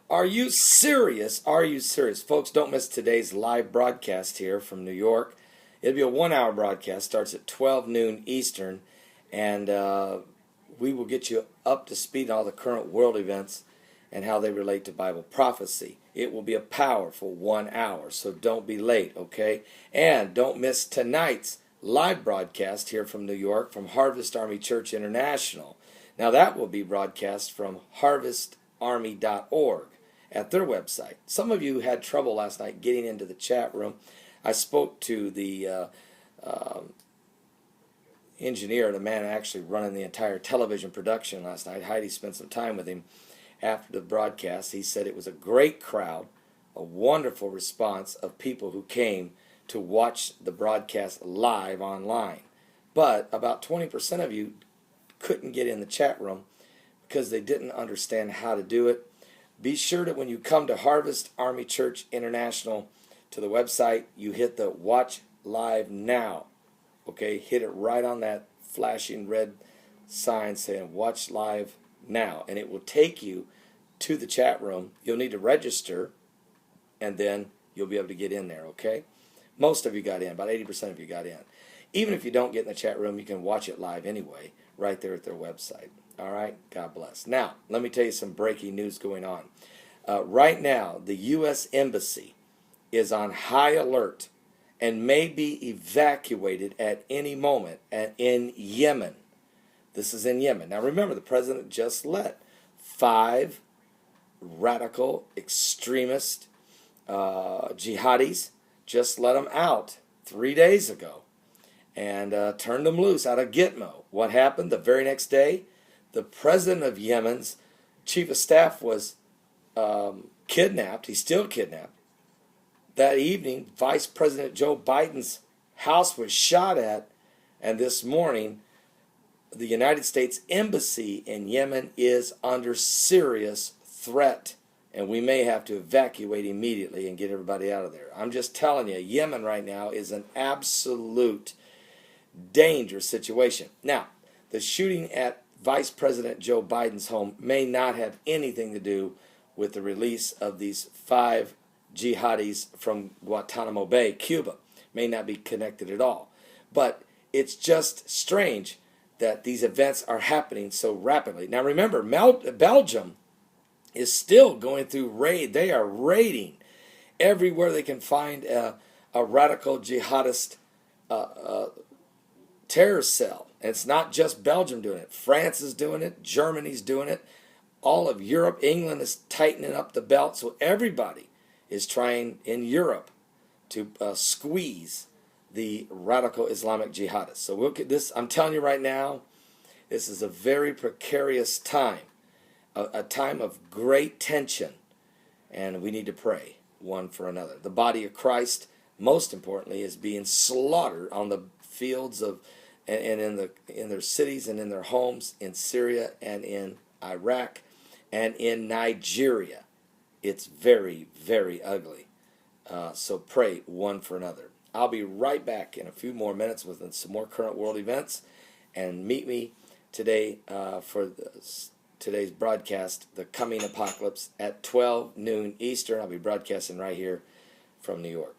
Are you serious? Are you serious? Folks, don't miss today's live broadcast here from New York. It'll be a 1-hour broadcast, starts at 12 noon Eastern, and we will get you up to speed on all the current world events and how they relate to Bible prophecy. It will be a powerful 1 hour, so don't be late, okay? And don't miss tonight's live broadcast here from New York from Harvest Army Church International. Now that will be broadcast from harvestarmy.org at their website. Some of you had trouble last night getting into the chat room. I spoke to the engineer, the man actually running the entire television production last night. Heidi spent some time with him after the broadcast. He said it was a great crowd, a wonderful response of people who came to watch the broadcast live online. But about 20% of you couldn't get in the chat room because they didn't understand how to do it. Be sure that when you come to Harvest Army Church International to the website, you hit the Watch Live Now. Okay, hit it right on that flashing red sign saying Watch Live Now, and it will take you to the chat room. You'll need to register, and then you'll be able to get in there, okay? Most of you got in, about 80% of you got in. Even if you don't get in the chat room, you can watch it live anyway, right there at their website. All right, God bless. Now, let me tell you some breaking news going on. Right now, the U.S. Embassy is on high alert and may be evacuated at any moment in Yemen. This is in Yemen. Now, remember, the president just let 5 radical extremist jihadis, just let them out 3 days ago and turned them loose out of Gitmo. What happened? The very next day, the president of Yemen's chief of staff was kidnapped. He's still kidnapped. That evening, Vice President Joe Biden's house was shot at, and this morning, the United States Embassy in Yemen is under serious threat, and we may have to evacuate immediately and get everybody out of there. I'm just telling you, Yemen right now is an absolute dangerous situation. Now, the shooting at Vice President Joe Biden's home may not have anything to do with the release of these 5 jihadis from Guantanamo Bay, Cuba. May not be connected at all. But it's just strange that these events are happening so rapidly. Now remember, Belgium is still going through raid. They are raiding everywhere they can find a radical jihadist terror cell. And it's not just Belgium doing it. France is doing it. Germany's doing it. All of Europe, England is tightening up the belt. So everybody is trying in Europe to squeeze the radical Islamic jihadists. So we'll get this. I'm telling you right now, this is a very precarious time, a time of great tension, and we need to pray one for another. The body of Christ, most importantly, is being slaughtered on the fields of and in their cities and in their homes in Syria and in Iraq and in Nigeria. It's very, very ugly. So pray one for another. I'll be right back in a few more minutes with some more current world events. And meet me today for today's broadcast, The Coming Apocalypse, at 12 noon Eastern. I'll be broadcasting right here from New York.